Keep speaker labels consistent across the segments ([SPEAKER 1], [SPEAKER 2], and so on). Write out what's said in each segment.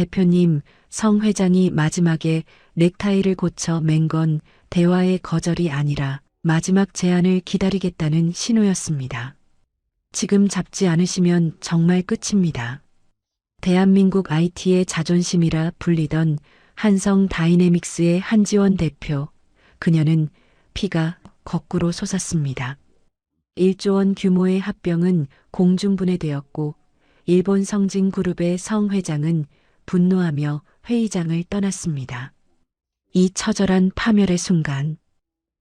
[SPEAKER 1] 대표님, 성 회장이 마지막에 넥타이를 고쳐 맨 건 대화의 거절이 아니라 마지막 제안을 기다리겠다는 신호였습니다. 지금 잡지 않으시면 정말 끝입니다. 대한민국 IT의 자존심이라 불리던 한성 다이내믹스의 한지원 대표, 그녀는 피가 거꾸로 솟았습니다. 1조 원 규모의 합병은 공중분해되었고 일본 성진그룹의 성 회장은 분노하며 회의장을 떠났습니다. 이 처절한 파멸의 순간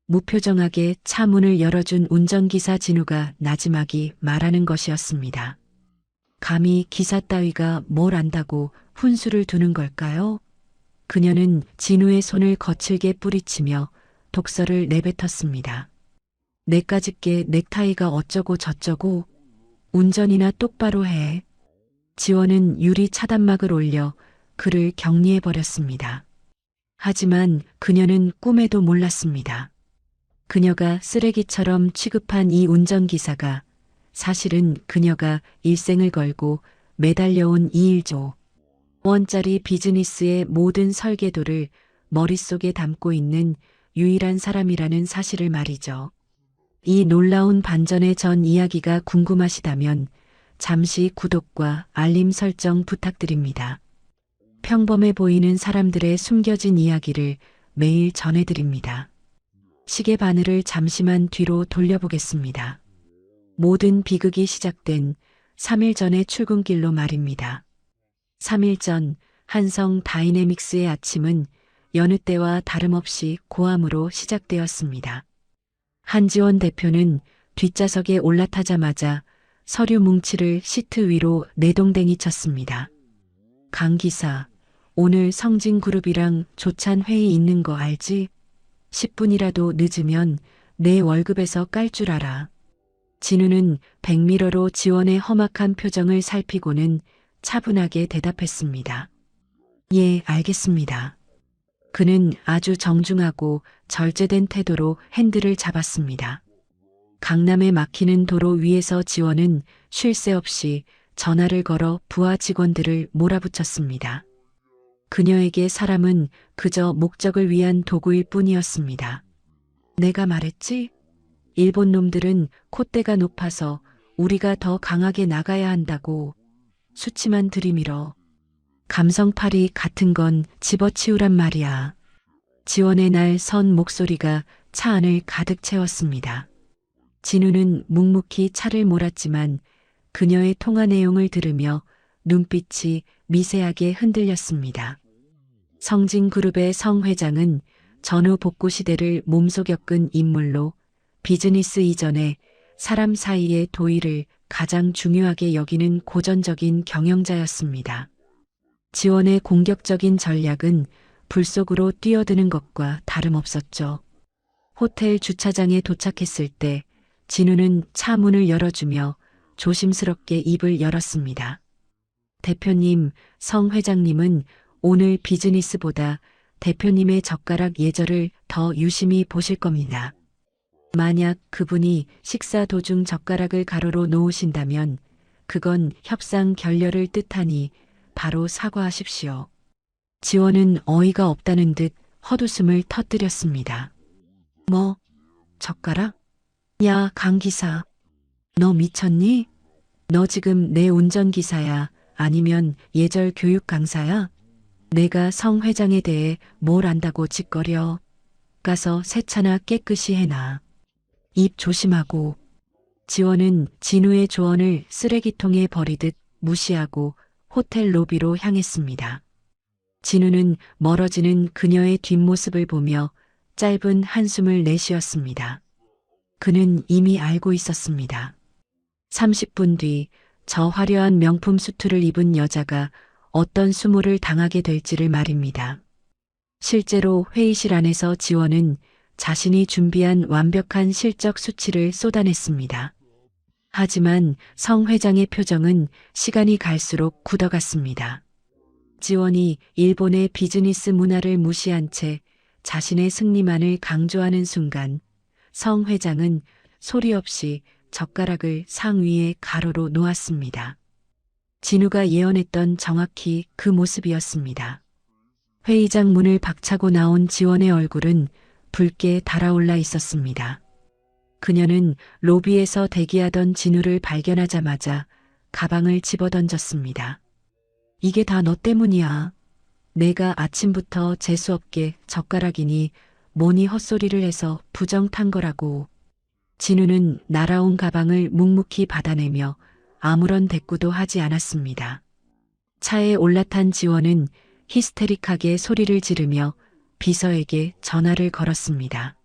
[SPEAKER 1] 무표정하게 차 문을 열어준 운전기사 진우가 나지막이 말하는 것이었습니다. 감히 기사 따위가 뭘 안다고 훈수를 두는 걸까요? 그녀는 진우의 손을 거칠게 뿌리치며 독설을 내뱉었습니다. 내까짓게 넥타이가 어쩌고 저쩌고 운전이나 똑바로 해. 지원은 유리 차단막을 올려 그를 격리해버렸습니다. 하지만 그녀는 꿈에도 몰랐습니다. 그녀가 쓰레기처럼 취급한 이 운전기사가 사실은 그녀가 일생을 걸고 매달려온 1조 원짜리 비즈니스의 모든 설계도를 머릿속에 담고 있는 유일한 사람이라는 사실을 말이죠. 이 놀라운 반전의 전 이야기가 궁금하시다면 잠시 구독과 알림 설정 부탁드립니다. 평범해 보이는 사람들의 숨겨진 이야기를 매일 전해드립니다. 시계 바늘을 잠시만 뒤로 돌려보겠습니다. 모든 비극이 시작된 3일 전의 출근길로 말입니다. 3일 전 한성 다이내믹스의 아침은 여느 때와 다름없이 고함으로 시작되었습니다. 한지원 대표는 뒷좌석에 올라타자마자 서류 뭉치를 시트 위로 내동댕이 쳤습니다. 강 기사, 오늘 성진그룹이랑 조찬 회의 있는 거 알지? 10분이라도 늦으면 내 월급에서 깔 줄 알아. 진우는 백미러로 지원의 험악한 표정을 살피고는 차분하게 대답했습니다. 예, 알겠습니다. 그는 아주 정중하고 절제된 태도로 핸들을 잡았습니다. 강남에 막히는 도로 위에서 지원은 쉴 새 없이 전화를 걸어 부하 직원들을 몰아붙였습니다. 그녀에게 사람은 그저 목적을 위한 도구일 뿐이었습니다. 내가 말했지? 일본 놈들은 콧대가 높아서 우리가 더 강하게 나가야 한다고. 수치만 들이밀어. 감성팔이 같은 건 집어치우란 말이야. 지원의 날 선 목소리가 차 안을 가득 채웠습니다. 진우는 묵묵히 차를 몰았지만 그녀의 통화 내용을 들으며 눈빛이 미세하게 흔들렸습니다. 성진그룹의 성 회장은 전후 복구 시대를 몸소 겪은 인물로 비즈니스 이전에 사람 사이의 도의를 가장 중요하게 여기는 고전적인 경영자였습니다. 지원의 공격적인 전략은 불 속으로 뛰어드는 것과 다름없었죠. 호텔 주차장에 도착했을 때 진우는 차 문을 열어주며 조심스럽게 입을 열었습니다. 대표님, 성 회장님은 오늘 비즈니스보다 대표님의 젓가락 예절을 더 유심히 보실 겁니다. 만약 그분이 식사 도중 젓가락을 가로로 놓으신다면 그건 협상 결렬을 뜻하니 바로 사과하십시오. 지원은 어이가 없다는 듯 헛웃음을 터뜨렸습니다. 뭐? 젓가락? 야, 강 기사. 너 미쳤니? 너 지금 내 운전기사야? 아니면 예절 교육 강사야? 내가 성 회장에 대해 뭘 안다고 짓거려? 가서 세차나 깨끗이 해놔. 입 조심하고. 지원은 진우의 조언을 쓰레기통에 버리듯 무시하고 호텔 로비로 향했습니다. 진우는 멀어지는 그녀의 뒷모습을 보며 짧은 한숨을 내쉬었습니다. 그는 이미 알고 있었습니다. 30분 뒤 저 화려한 명품 수트를 입은 여자가 어떤 수모를 당하게 될지를 말입니다. 실제로 회의실 안에서 지원은 자신이 준비한 완벽한 실적 수치를 쏟아냈습니다. 하지만 성 회장의 표정은 시간이 갈수록 굳어갔습니다. 지원이 일본의 비즈니스 문화를 무시한 채 자신의 승리만을 강조하는 순간 성 회장은 소리 없이 젓가락을 상 위에 가로로 놓았습니다. 진우가 예언했던 정확히 그 모습이었습니다. 회의장 문을 박차고 나온 지원의 얼굴은 붉게 달아올라 있었습니다. 그녀는 로비에서 대기하던 진우를 발견하자마자 가방을 집어던졌습니다. 이게 다 너 때문이야. 내가 아침부터 재수없게 젓가락이니 뭐니 헛소리를 해서 부정 탄 거라고. 진우는 날아온 가방을 묵묵히 받아내며 아무런 대꾸도 하지 않았습니다. 차에 올라탄 지원은 히스테릭하게 소리를 지르며 비서에게 전화를 걸었습니다.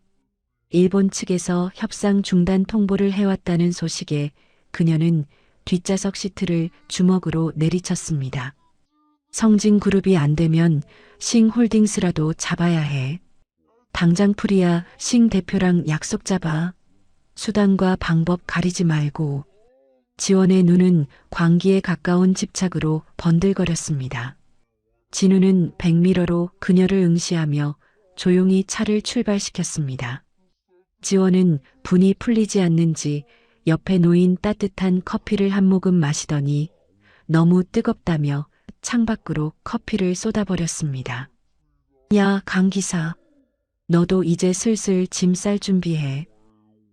[SPEAKER 1] 일본 측에서 협상 중단 통보를 해왔다는 소식에 그녀는 뒷좌석 시트를 주먹으로 내리쳤습니다. 성진그룹이 안 되면 싱홀딩스라도 잡아야 해. 당장 풀이야. 싱 대표랑 약속 잡아. 수단과 방법 가리지 말고. 지원의 눈은 광기에 가까운 집착으로 번들거렸습니다. 진우는 백미러로 그녀를 응시하며 조용히 차를 출발시켰습니다. 지원은 분이 풀리지 않는지 옆에 놓인 따뜻한 커피를 한 모금 마시더니 너무 뜨겁다며 창밖으로 커피를 쏟아버렸습니다. 야, 강 기사. 너도 이제 슬슬 짐 쌀 준비해.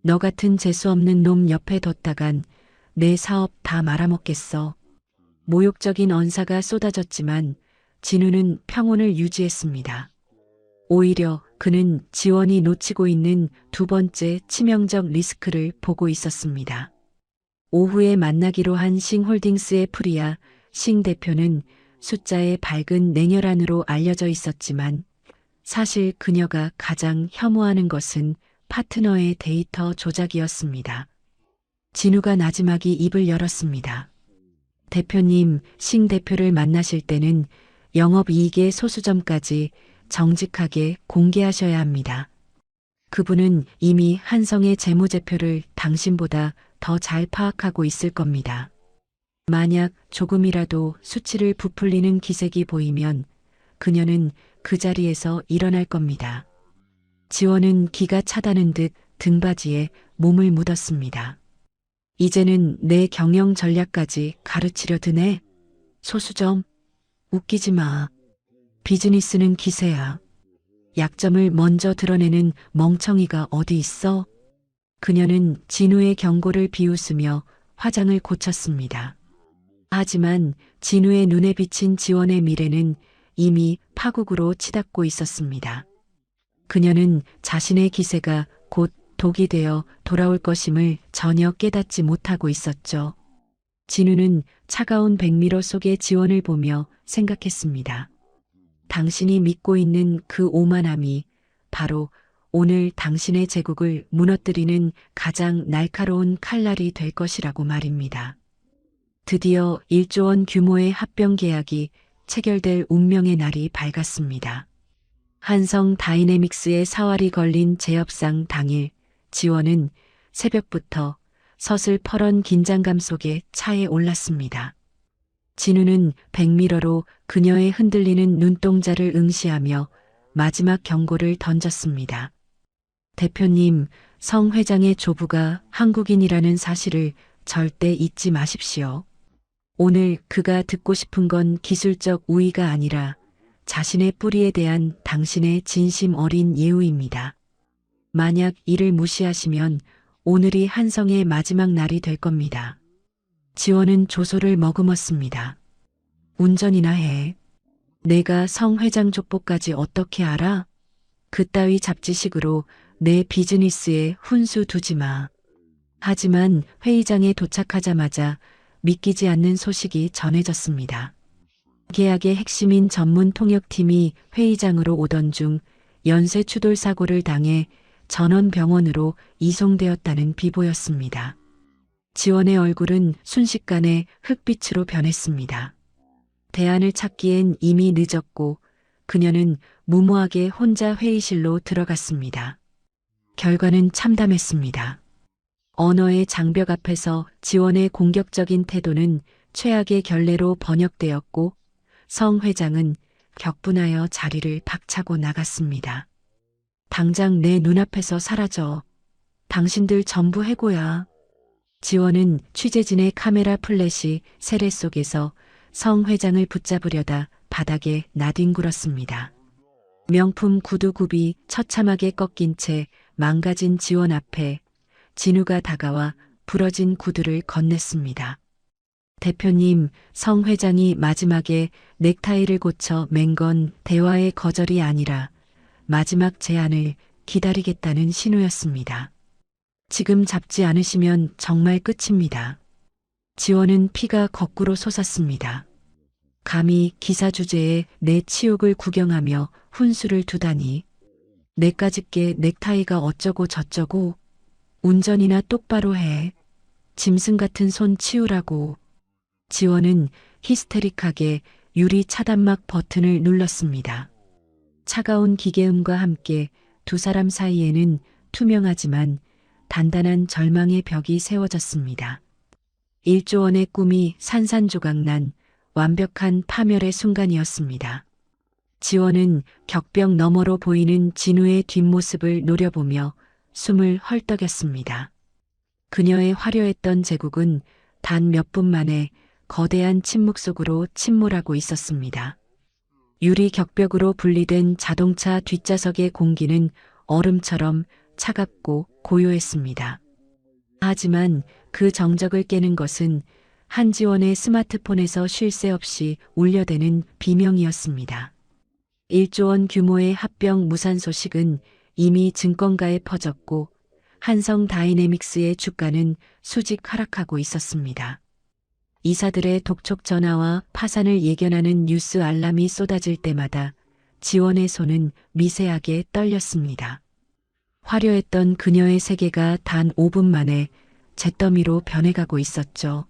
[SPEAKER 1] 너 같은 재수없는 놈 옆에 뒀다간 내 사업 다 말아먹겠어. 모욕적인 언사가 쏟아졌지만 진우는 평온을 유지했습니다. 오히려 그는 지원이 놓치고 있는 두 번째 치명적 리스크를 보고 있었습니다. 오후에 만나기로 한 싱홀딩스의 프리아 싱 대표는 숫자의 밝은 냉혈한으로 알려져 있었지만 사실 그녀가 가장 혐오하는 것은 파트너의 데이터 조작이었습니다. 진우가 나지막이 입을 열었습니다. 대표님, 싱 대표를 만나실 때는 영업이익의 소수점까지 정직하게 공개하셔야 합니다. 그분은 이미 한성의 재무제표를 당신보다 더 잘 파악하고 있을 겁니다. 만약 조금이라도 수치를 부풀리는 기색이 보이면 그녀는 그 자리에서 일어날 겁니다. 지원은 기가 차다는 듯 등받이에 몸을 묻었습니다. 이제는 내 경영 전략까지 가르치려 드네. 소수점, 웃기지 마. 비즈니스는 기세야. 약점을 먼저 드러내는 멍청이가 어디 있어? 그녀는 진우의 경고를 비웃으며 화장을 고쳤습니다. 하지만 진우의 눈에 비친 지원의 미래는 이미 파국으로 치닫고 있었습니다. 그녀는 자신의 기세가 곧 독이 되어 돌아올 것임을 전혀 깨닫지 못하고 있었죠. 진우는 차가운 백미러 속의 지원을 보며 생각했습니다. 당신이 믿고 있는 그 오만함이 바로 오늘 당신의 제국을 무너뜨리는 가장 날카로운 칼날이 될 것이라고 말입니다. 드디어 1조 원 규모의 합병 계약이 체결될 운명의 날이 밝았습니다. 한성 다이내믹스의 사활이 걸린 재협상 당일 지원은 새벽부터 서슬퍼런 긴장감 속에 차에 올랐습니다. 진우는 백미러로 그녀의 흔들리는 눈동자를 응시하며 마지막 경고를 던졌습니다. 대표님, 성 회장의 조부가 한국인이라는 사실을 절대 잊지 마십시오. 오늘 그가 듣고 싶은 건 기술적 우위가 아니라 자신의 뿌리에 대한 당신의 진심 어린 예우입니다. 만약 이를 무시하시면 오늘이 한성의 마지막 날이 될 겁니다. 지원은 조소를 머금었습니다. 운전이나 해. 내가 성 회장 족보까지 어떻게 알아? 그따위 잡지식으로 내 비즈니스에 훈수 두지 마. 하지만 회의장에 도착하자마자 믿기지 않는 소식이 전해졌습니다. 계약의 핵심인 전문 통역팀이 회의장으로 오던 중 연쇄 추돌 사고를 당해 전원병원으로 이송되었다는 비보였습니다. 지원의 얼굴은 순식간에 흑빛으로 변했습니다. 대안을 찾기엔 이미 늦었고 그녀는 무모하게 혼자 회의실로 들어갔습니다. 결과는 참담했습니다. 언어의 장벽 앞에서 지원의 공격적인 태도는 최악의 결례로 번역되었고 성 회장은 격분하여 자리를 박차고 나갔습니다. 당장 내 눈앞에서 사라져. 당신들 전부 해고야. 지원은 취재진의 카메라 플래시 세례 속에서 성 회장을 붙잡으려다 바닥에 나뒹굴었습니다. 명품 구두굽이 처참하게 꺾인 채 망가진 지원 앞에 진우가 다가와 부러진 구두를 건넸습니다. 대표님, 성 회장이 마지막에 넥타이를 고쳐 맨 건 대화의 거절이 아니라 마지막 제안을 기다리겠다는 신호였습니다. 지금 잡지 않으시면 정말 끝입니다. 지원은 피가 거꾸로 솟았습니다. 감히 기사 주제에 내 치욕을 구경하며 훈수를 두다니. 내까짓게 넥타이가 어쩌고 저쩌고. 운전이나 똑바로 해. 짐승 같은 손 치우라고. 지원은 히스테릭하게 유리 차단막 버튼을 눌렀습니다. 차가운 기계음과 함께 두 사람 사이에는 투명하지만 단단한 절망의 벽이 세워졌습니다. 1조 원의 꿈이 산산조각난 완벽한 파멸의 순간이었습니다. 지원은 격벽 너머로 보이는 진우의 뒷모습을 노려보며 숨을 헐떡였습니다. 그녀의 화려했던 제국은 단 몇 분 만에 거대한 침묵 속으로 침몰하고 있었습니다. 유리 격벽으로 분리된 자동차 뒷좌석의 공기는 얼음처럼 차갑고 고요했습니다. 하지만 그 정적을 깨는 것은 한지원의 스마트폰에서 쉴 새 없이 울려대는 비명이었습니다. 1조 원 규모의 합병 무산 소식은 이미 증권가에 퍼졌고 한성 다이내믹스의 주가는 수직 하락하고 있었습니다. 이사들의 독촉 전화와 파산을 예견하는 뉴스 알람이 쏟아질 때마다 지원의 손은 미세하게 떨렸습니다. 화려했던 그녀의 세계가 단 5분 만에 잿더미로 변해가고 있었죠.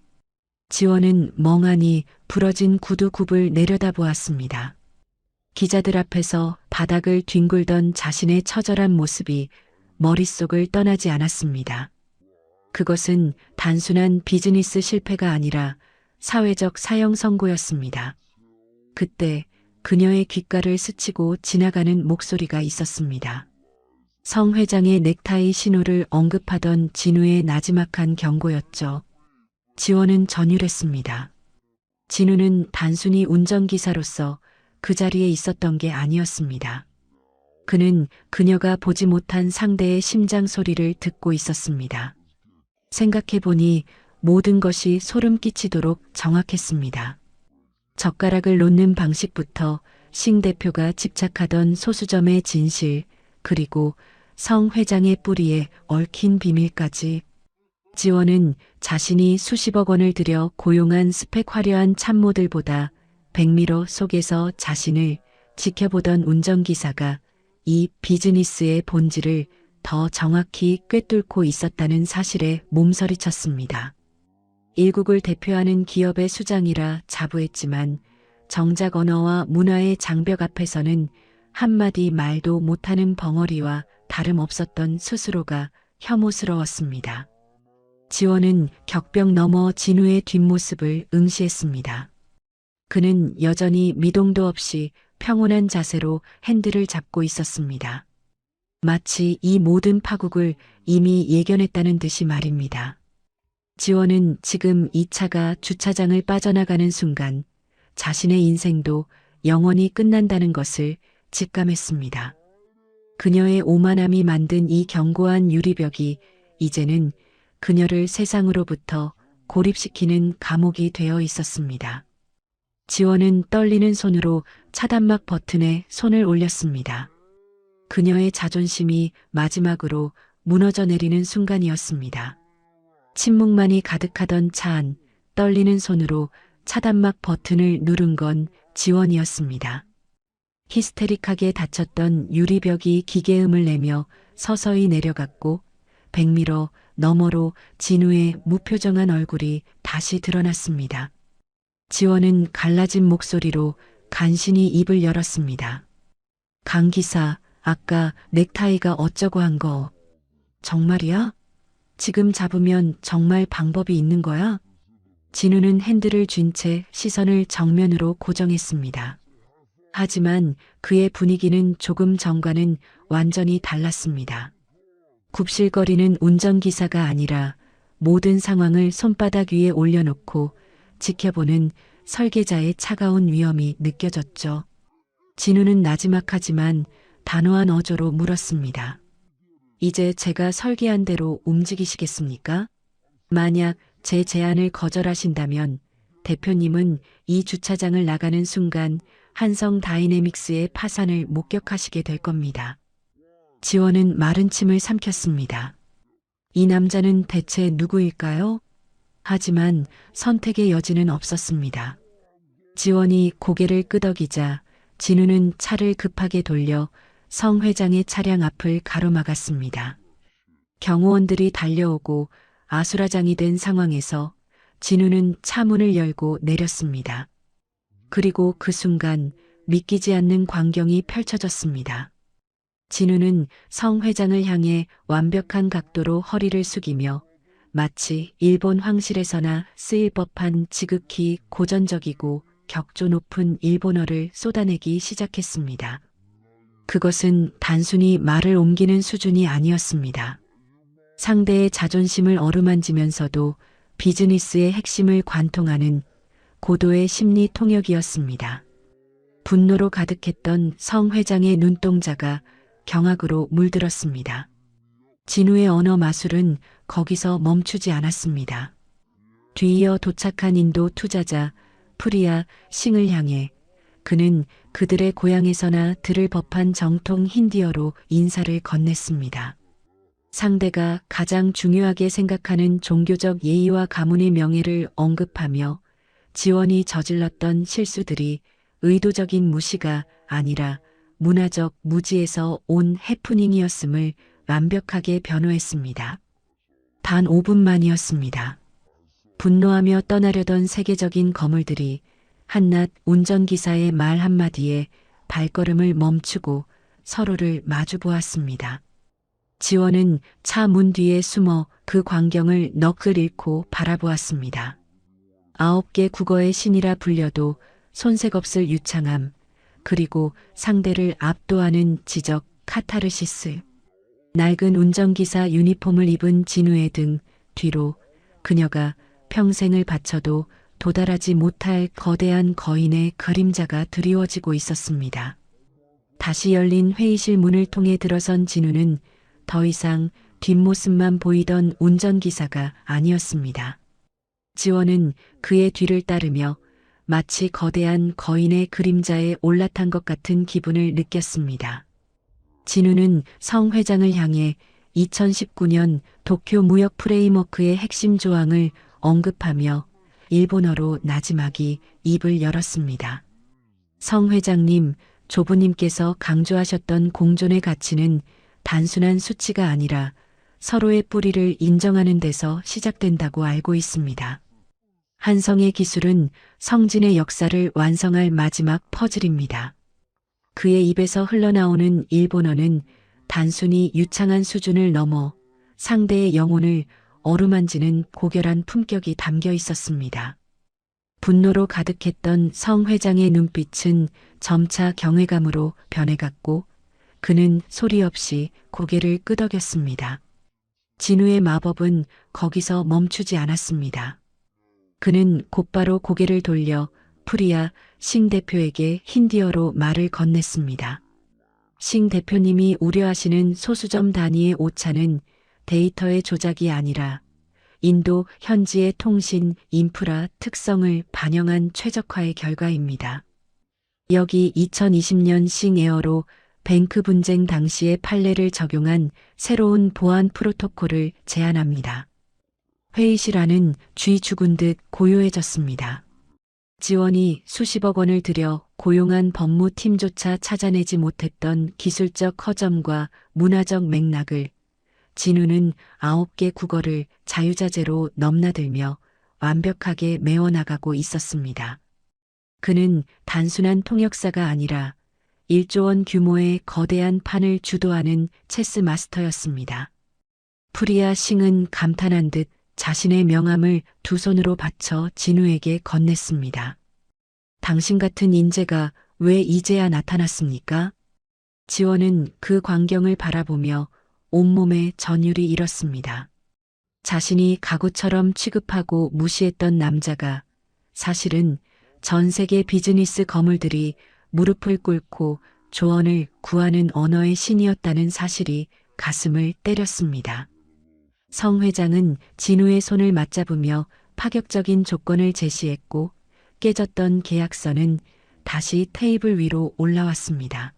[SPEAKER 1] 지원은 멍하니 부러진 구두굽을 내려다보았습니다. 기자들 앞에서 바닥을 뒹굴던 자신의 처절한 모습이 머릿속을 떠나지 않았습니다. 그것은 단순한 비즈니스 실패가 아니라 사회적 사형 선고였습니다. 그때 그녀의 귓가를 스치고 지나가는 목소리가 있었습니다. 성 회장의 넥타이 신호를 언급하던 진우의 나지막한 경고였죠. 지원은 전율했습니다. 진우는 단순히 운전기사로서 그 자리에 있었던 게 아니었습니다. 그는 그녀가 보지 못한 상대의 심장 소리를 듣고 있었습니다. 생각해보니 모든 것이 소름 끼치도록 정확했습니다. 젓가락을 놓는 방식부터 신 대표가 집착하던 소수점의 진실, 그리고 성 회장의 뿌리에 얽힌 비밀까지. 지원은 자신이 수십억 원을 들여 고용한 스펙 화려한 참모들보다 백미러 속에서 자신을 지켜보던 운전기사가 이 비즈니스의 본질을 더 정확히 꿰뚫고 있었다는 사실에 몸서리쳤습니다. 일국을 대표하는 기업의 수장이라 자부했지만 정작 언어와 문화의 장벽 앞에서는 한마디 말도 못하는 벙어리와 다름없었던 스스로가 혐오스러웠습니다. 지원은 격벽 너머 진우의 뒷모습을 응시했습니다. 그는 여전히 미동도 없이 평온한 자세로 핸들을 잡고 있었습니다. 마치 이 모든 파국을 이미 예견했다는 듯이 말입니다. 지원은 지금 이 차가 주차장을 빠져나가는 순간 자신의 인생도 영원히 끝난다는 것을 직감했습니다. 그녀의 오만함이 만든 이 견고한 유리벽이 이제는 그녀를 세상으로부터 고립시키는 감옥이 되어 있었습니다. 지원은 떨리는 손으로 차단막 버튼에 손을 올렸습니다. 그녀의 자존심이 마지막으로 무너져 내리는 순간이었습니다. 침묵만이 가득하던 차 안, 떨리는 손으로 차단막 버튼을 누른 건 지원이었습니다. 히스테릭하게 닫혔던 유리벽이 기계음을 내며 서서히 내려갔고 백미러 너머로 진우의 무표정한 얼굴이 다시 드러났습니다. 지원은 갈라진 목소리로 간신히 입을 열었습니다. 강 기사, 아까 넥타이가 어쩌고 한 거 정말이야? 지금 잡으면 정말 방법이 있는 거야? 진우는 핸들을 쥔 채 시선을 정면으로 고정했습니다. 하지만 그의 분위기는 조금 전과는 완전히 달랐습니다. 굽실거리는 운전기사가 아니라 모든 상황을 손바닥 위에 올려놓고 지켜보는 설계자의 차가운 위엄이 느껴졌죠. 진우는 나지막하지만 단호한 어조로 물었습니다. 이제 제가 설계한 대로 움직이시겠습니까? 만약 제 제안을 거절하신다면 대표님은 이 주차장을 나가는 순간 한성 다이내믹스의 파산을 목격하시게 될 겁니다. 지원은 마른 침을 삼켰습니다. 이 남자는 대체 누구일까요? 하지만 선택의 여지는 없었습니다. 지원이 고개를 끄덕이자 진우는 차를 급하게 돌려 성 회장의 차량 앞을 가로막았습니다. 경호원들이 달려오고 아수라장이 된 상황에서 진우는 차 문을 열고 내렸습니다. 그리고 그 순간 믿기지 않는 광경이 펼쳐졌습니다. 진우는 성 회장을 향해 완벽한 각도로 허리를 숙이며 마치 일본 황실에서나 쓰일 법한 지극히 고전적이고 격조 높은 일본어를 쏟아내기 시작했습니다. 그것은 단순히 말을 옮기는 수준이 아니었습니다. 상대의 자존심을 어루만지면서도 비즈니스의 핵심을 관통하는 고도의 심리 통역이었습니다. 분노로 가득했던 성 회장의 눈동자가 경악으로 물들었습니다. 진우의 언어 마술은 거기서 멈추지 않았습니다. 뒤이어 도착한 인도 투자자 프리아 싱을 향해 그는 그들의 고향에서나 들을 법한 정통 힌디어로 인사를 건넸습니다. 상대가 가장 중요하게 생각하는 종교적 예의와 가문의 명예를 언급하며 지원이 저질렀던 실수들이 의도적인 무시가 아니라 문화적 무지에서 온 해프닝이었음을 완벽하게 변호했습니다. 단 5분만이었습니다. 분노하며 떠나려던 세계적인 거물들이 한낱 운전기사의 말 한마디에 발걸음을 멈추고 서로를 마주보았습니다. 지원은 차 문 뒤에 숨어 그 광경을 너클 잃고 바라보았습니다. 9개 국어의 신이라 불려도 손색없을 유창함, 그리고 상대를 압도하는 지적 카타르시스. 낡은 운전기사 유니폼을 입은 진우의 등 뒤로 그녀가 평생을 바쳐도 도달하지 못할 거대한 거인의 그림자가 드리워지고 있었습니다. 다시 열린 회의실 문을 통해 들어선 진우는 더 이상 뒷모습만 보이던 운전기사가 아니었습니다. 지원은 그의 뒤를 따르며 마치 거대한 거인의 그림자에 올라탄 것 같은 기분을 느꼈습니다. 진우는 성 회장을 향해 2019년 도쿄 무역 프레임워크의 핵심 조항을 언급하며 일본어로 나지막이 입을 열었습니다. 성 회장님, 조부님께서 강조하셨던 공존의 가치는 단순한 수치가 아니라 서로의 뿌리를 인정하는 데서 시작된다고 알고 있습니다. 한성의 기술은 성진의 역사를 완성할 마지막 퍼즐입니다. 그의 입에서 흘러나오는 일본어는 단순히 유창한 수준을 넘어 상대의 영혼을 어루만지는 고결한 품격이 담겨 있었습니다. 분노로 가득했던 성 회장의 눈빛은 점차 경외감으로 변해갔고 그는 소리 없이 고개를 끄덕였습니다. 진우의 마법은 거기서 멈추지 않았습니다. 그는 곧바로 고개를 돌려 프리아 싱 대표에게 힌디어로 말을 건넸습니다. 싱 대표님이 우려하시는 소수점 단위의 오차는 데이터의 조작이 아니라 인도 현지의 통신 인프라 특성을 반영한 최적화의 결과입니다. 여기 2020년 싱에어로 뱅크 분쟁 당시의 판례를 적용한 새로운 보안 프로토콜을 제안합니다. 회의실 안은 쥐 죽은 듯 고요해졌습니다. 지원이 수십억 원을 들여 고용한 법무팀조차 찾아내지 못했던 기술적 허점과 문화적 맥락을 진우는 9개 국어를 자유자재로 넘나들며 완벽하게 메워나가고 있었습니다. 그는 단순한 통역사가 아니라 1조 원 규모의 거대한 판을 주도하는 체스 마스터였습니다. 프리아 싱은 감탄한 듯 자신의 명함을 두 손으로 받쳐 진우에게 건넸습니다. 당신 같은 인재가 왜 이제야 나타났습니까? 지원은 그 광경을 바라보며 온몸에 전율이 일었습니다. 자신이 가구처럼 취급하고 무시했던 남자가 사실은 전 세계 비즈니스 거물들이 무릎을 꿇고 조언을 구하는 언어의 신이었다는 사실이 가슴을 때렸습니다. 성 회장은 진우의 손을 맞잡으며 파격적인 조건을 제시했고 깨졌던 계약서는 다시 테이블 위로 올라왔습니다.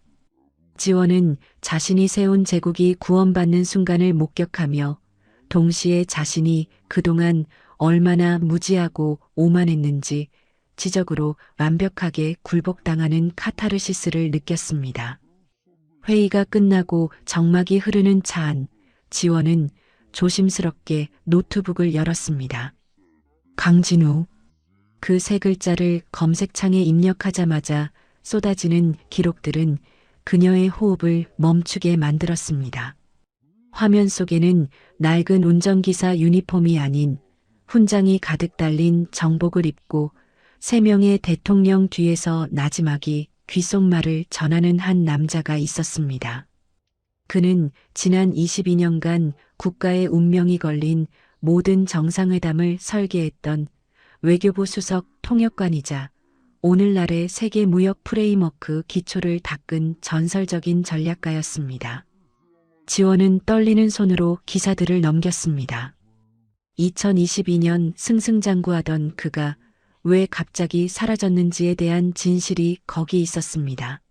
[SPEAKER 1] 지원은 자신이 세운 제국이 구원받는 순간을 목격하며 동시에 자신이 그동안 얼마나 무지하고 오만했는지 지적으로 완벽하게 굴복당하는 카타르시스를 느꼈습니다. 회의가 끝나고 정막이 흐르는 차 안, 지원은 조심스럽게 노트북을 열었습니다. 강진우. 그 세 글자를 검색창에 입력하자마자 쏟아지는 기록들은 그녀의 호흡을 멈추게 만들었습니다. 화면 속에는 낡은 운전기사 유니폼이 아닌 훈장이 가득 달린 정복을 입고 3명의 대통령 뒤에서 나지막이 귓속말을 전하는 한 남자가 있었습니다. 그는 지난 22년간 국가의 운명이 걸린 모든 정상회담을 설계했던 외교부 수석 통역관이자 오늘날의 세계 무역 프레임워크 기초를 닦은 전설적인 전략가였습니다. 지원은 떨리는 손으로 기사들을 넘겼습니다. 2022년 승승장구하던 그가 왜 갑자기 사라졌는지에 대한 진실이 거기 있었습니다.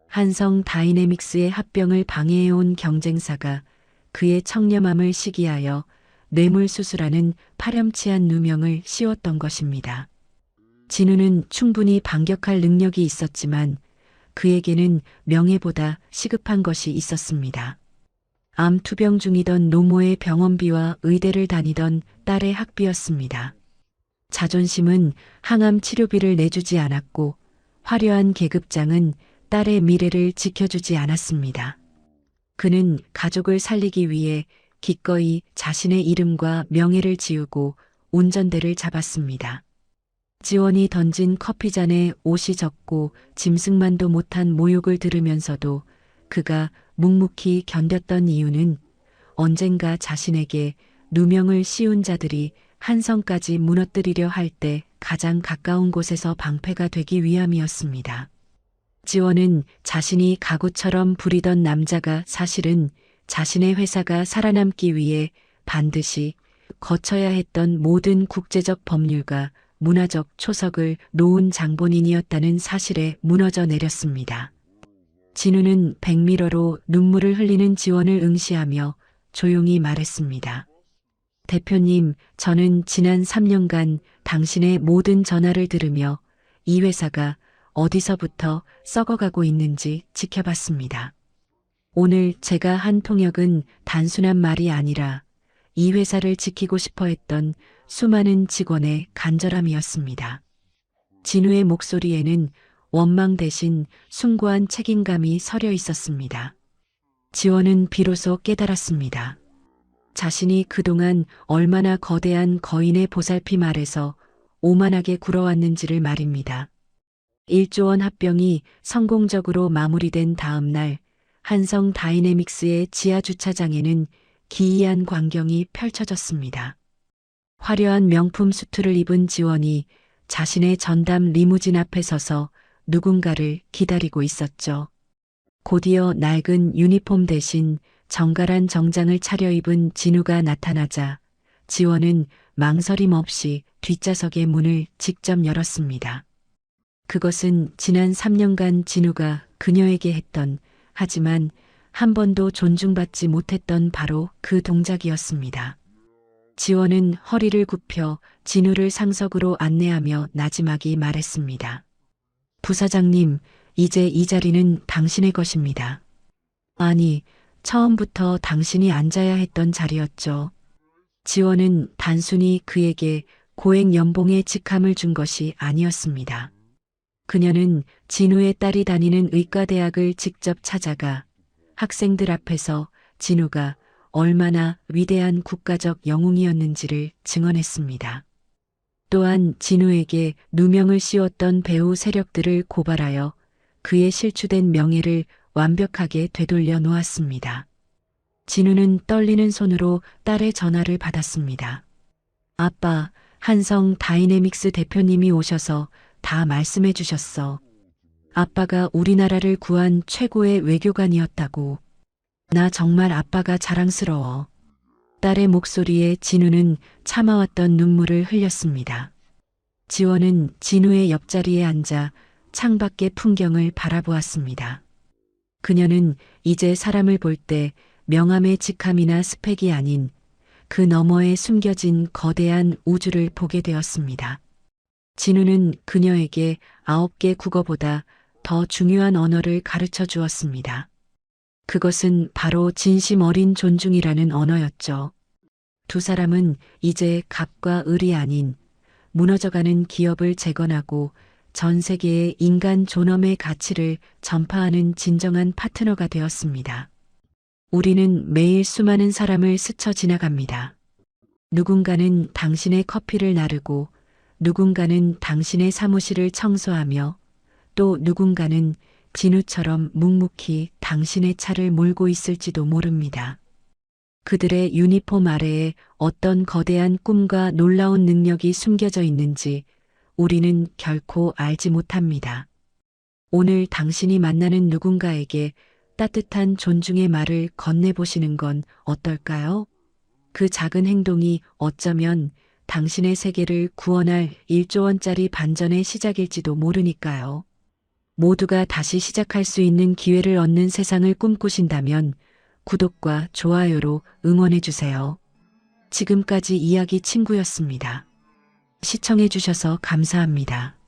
[SPEAKER 1] 한성 다이내믹스의 합병을 방해해온 경쟁사가 그의 청렴함을 시기하여 뇌물수수라는 파렴치한 누명을 씌웠던 것입니다. 진우는 충분히 반격할 능력이 있었지만 그에게는 명예보다 시급한 것이 있었습니다. 암 투병 중이던 노모의 병원비와 의대를 다니던 딸의 학비였습니다. 자존심은 항암 치료비를 내주지 않았고 화려한 계급장은 딸의 미래를 지켜주지 않았습니다. 그는 가족을 살리기 위해 기꺼이 자신의 이름과 명예를 지우고 운전대를 잡았습니다. 지원이 던진 커피잔에 옷이 젖고 짐승만도 못한 모욕을 들으면서도 그가 묵묵히 견뎠던 이유는 언젠가 자신에게 누명을 씌운 자들이 한성까지 무너뜨리려 할 때 가장 가까운 곳에서 방패가 되기 위함이었습니다. 지원은 자신이 가구처럼 부리던 남자가 사실은 자신의 회사가 살아남기 위해 반드시 거쳐야 했던 모든 국제적 법률과 문화적 초석을 놓은 장본인이었다는 사실에 무너져 내렸습니다. 진우는 백미러로 눈물을 흘리는 지원을 응시하며 조용히 말했습니다. 대표님, 저는 지난 3년간 당신의 모든 전화를 들으며 이 회사가 어디서부터 썩어가고 있는지 지켜봤습니다. 오늘 제가 한 통역은 단순한 말이 아니라 이 회사를 지키고 싶어 했던 수많은 직원의 간절함이었습니다. 진우의 목소리에는 원망 대신 숭고한 책임감이 서려 있었습니다. 지원은 비로소 깨달았습니다. 자신이 그동안 얼마나 거대한 거인의 보살핌 아래서 오만하게 굴어왔는지를 말입니다. 1조 원 합병이 성공적으로 마무리된 다음 날 한성 다이내믹스의 지하 주차장에는 기이한 광경이 펼쳐졌습니다. 화려한 명품 수트를 입은 지원이 자신의 전담 리무진 앞에 서서 누군가를 기다리고 있었죠. 곧이어 낡은 유니폼 대신 정갈한 정장을 차려입은 진우가 나타나자 지원은 망설임 없이 뒷좌석의 문을 직접 열었습니다. 그것은 지난 3년간 진우가 그녀에게 했던 하지만 한 번도 존중받지 못했던 바로 그 동작이었습니다. 지원은 허리를 굽혀 진우를 상석으로 안내하며 나지막이 말했습니다. 부사장님, 이제 이 자리는 당신의 것입니다. 아니, 처음부터 당신이 앉아야 했던 자리였죠. 지원은 단순히 그에게 고액 연봉의 직함을 준 것이 아니었습니다. 그녀는 진우의 딸이 다니는 의과대학을 직접 찾아가 학생들 앞에서 진우가 얼마나 위대한 국가적 영웅이었는지를 증언했습니다. 또한 진우에게 누명을 씌웠던 배후 세력들을 고발하여 그의 실추된 명예를 완벽하게 되돌려 놓았습니다. 진우는 떨리는 손으로 딸의 전화를 받았습니다. 아빠, 한성 다이내믹스 대표님이 오셔서 다 말씀해 주셨어. 아빠가 우리나라를 구한 최고의 외교관이었다고. 나 정말 아빠가 자랑스러워. 딸의 목소리에 진우는 참아왔던 눈물을 흘렸습니다. 지원은 진우의 옆자리에 앉아 창밖의 풍경을 바라보았습니다. 그녀는 이제 사람을 볼 때 명함의 직함이나 스펙이 아닌 그 너머에 숨겨진 거대한 우주를 보게 되었습니다. 진우는 그녀에게 9개 국어보다 더 중요한 언어를 가르쳐 주었습니다. 그것은 바로 진심 어린 존중이라는 언어였죠. 두 사람은 이제 갑과 을이 아닌 무너져가는 기업을 재건하고 전 세계의 인간 존엄의 가치를 전파하는 진정한 파트너가 되었습니다. 우리는 매일 수많은 사람을 스쳐 지나갑니다. 누군가는 당신의 커피를 나르고, 누군가는 당신의 사무실을 청소하며, 또 누군가는 진우처럼 묵묵히 당신의 차를 몰고 있을지도 모릅니다. 그들의 유니폼 아래에 어떤 거대한 꿈과 놀라운 능력이 숨겨져 있는지 우리는 결코 알지 못합니다. 오늘 당신이 만나는 누군가에게 따뜻한 존중의 말을 건네보시는 건 어떨까요? 그 작은 행동이 어쩌면 당신의 세계를 구원할 1조 원짜리 반전의 시작일지도 모르니까요. 모두가 다시 시작할 수 있는 기회를 얻는 세상을 꿈꾸신다면 구독과 좋아요로 응원해주세요. 지금까지 이야기 친구였습니다. 시청해주셔서 감사합니다.